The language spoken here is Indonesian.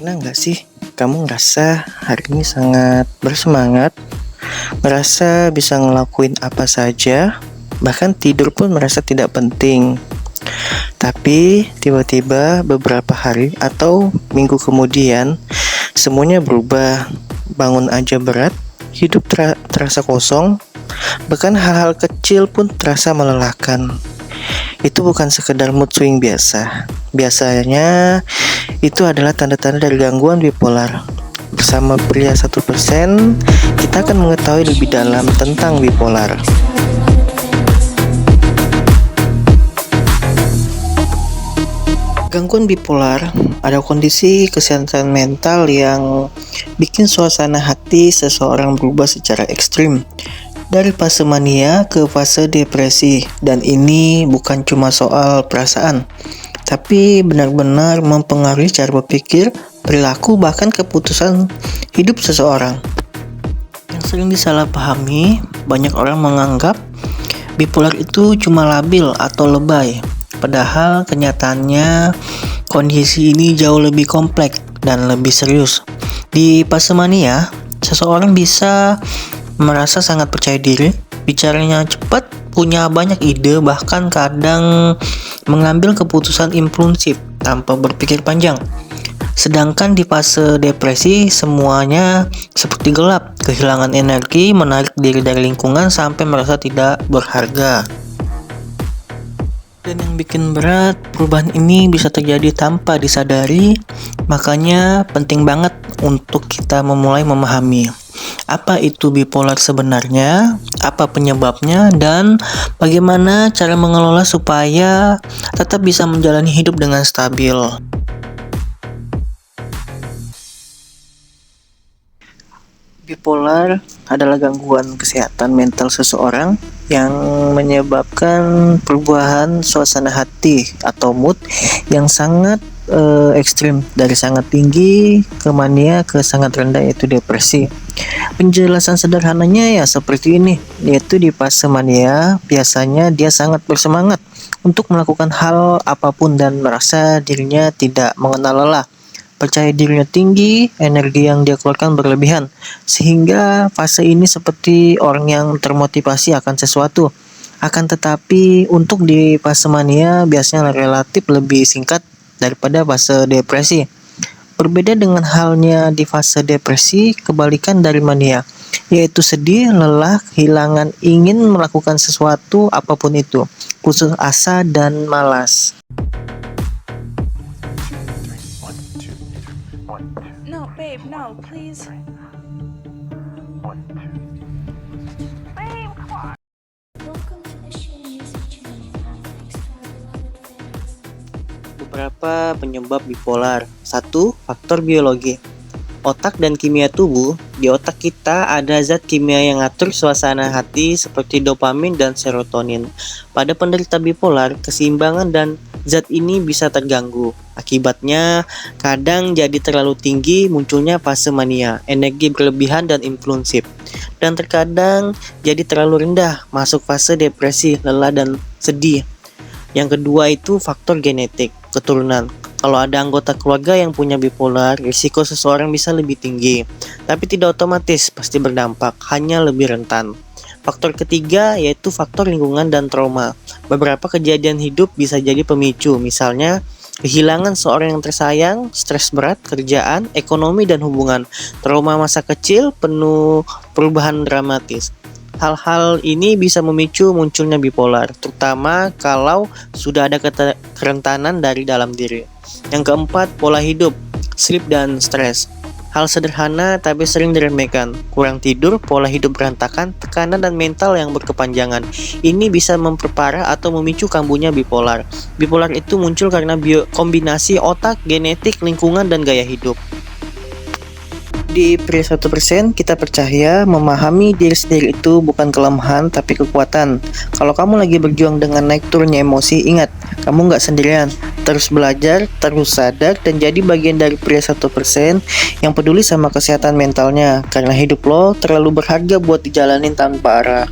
Pernah nggak sih kamu ngerasa hari ini sangat bersemangat, merasa bisa ngelakuin apa saja, bahkan tidur pun merasa tidak penting. Tapi tiba-tiba beberapa hari atau minggu kemudian semuanya berubah. Bangun aja berat, hidup terasa kosong, bahkan hal-hal kecil pun terasa melelahkan. Itu bukan sekedar mood swing biasa. Biasanya itu adalah tanda-tanda dari gangguan bipolar. Bersama pria 1%, kita akan mengetahui lebih dalam tentang bipolar. Gangguan bipolar adalah kondisi kesehatan mental yang bikin suasana hati seseorang berubah secara ekstrim. Dari fase mania ke fase depresi, dan ini bukan cuma soal perasaan, tapi benar-benar mempengaruhi cara berpikir, perilaku, bahkan keputusan hidup seseorang. Yang sering disalahpahami, banyak orang menganggap bipolar itu cuma labil atau lebay, padahal kenyataannya kondisi ini jauh lebih kompleks dan lebih serius. Di fase mania, seseorang bisa merasa sangat percaya diri, bicaranya cepat, punya banyak ide, bahkan kadang mengambil keputusan impulsif tanpa berpikir panjang. Sedangkan di fase depresi, semuanya seperti gelap, kehilangan energi, menarik diri dari lingkungan sampai merasa tidak berharga. Dan yang bikin berat, perubahan ini bisa terjadi tanpa disadari, makanya penting banget untuk kita memulai memahami apa itu bipolar sebenarnya, apa penyebabnya, dan bagaimana cara mengelola supaya tetap bisa menjalani hidup dengan stabil. Bipolar adalah gangguan kesehatan mental seseorang yang menyebabkan perubahan suasana hati atau mood yang sangat ekstrim, dari sangat tinggi ke mania ke sangat rendah, yaitu depresi. Penjelasan sederhananya ya seperti ini, yaitu di fase mania biasanya dia sangat bersemangat untuk melakukan hal apapun dan merasa dirinya tidak mengenal lelah. Percaya dirinya tinggi, energi yang dia keluarkan berlebihan, sehingga fase ini seperti orang yang termotivasi akan sesuatu. Akan tetapi untuk di fase mania biasanya relatif lebih singkat daripada fase depresi. Berbeda dengan halnya di fase depresi, kebalikan dari mania, yaitu sedih, lelah, kehilangan ingin melakukan sesuatu apapun itu, putus asa dan malas. No, babe, no, please. Beberapa penyebab bipolar. 1. Faktor biologi. Otak dan kimia tubuh. Di otak kita ada zat kimia yang ngatur suasana hati seperti dopamin dan serotonin. Pada penderita bipolar, keseimbangan dan zat ini bisa terganggu. Akibatnya, kadang jadi terlalu tinggi, munculnya fase mania, energi berlebihan dan impulsif. Dan terkadang jadi terlalu rendah, masuk fase depresi, lelah dan sedih. Yang kedua itu faktor genetik, keturunan. Kalau ada anggota keluarga yang punya bipolar, risiko seseorang bisa lebih tinggi, tapi tidak otomatis pasti berdampak, hanya lebih rentan. Faktor ketiga yaitu faktor lingkungan dan trauma. Beberapa kejadian hidup bisa jadi pemicu, misalnya kehilangan seorang yang tersayang, stres berat, kerjaan, ekonomi dan hubungan, trauma masa kecil, penuh perubahan dramatis. Hal-hal ini bisa memicu munculnya bipolar, terutama kalau sudah ada kerentanan dari dalam diri. Yang keempat, pola hidup, sleep dan stres. Hal sederhana tapi sering diremehkan. Kurang tidur, pola hidup berantakan, tekanan dan mental yang berkepanjangan. Ini bisa memperparah atau memicu kambuhnya bipolar. Bipolar itu muncul karena kombinasi otak, genetik, lingkungan, dan gaya hidup. Di pria 1%, kita percaya memahami diri sendiri itu bukan kelemahan tapi kekuatan. Kalau kamu lagi berjuang dengan naik turunnya emosi, ingat, kamu nggak sendirian. Terus belajar, terus sadar, dan jadi bagian dari pria 1% yang peduli sama kesehatan mentalnya. Karena hidup lo terlalu berharga buat dijalanin tanpa arah.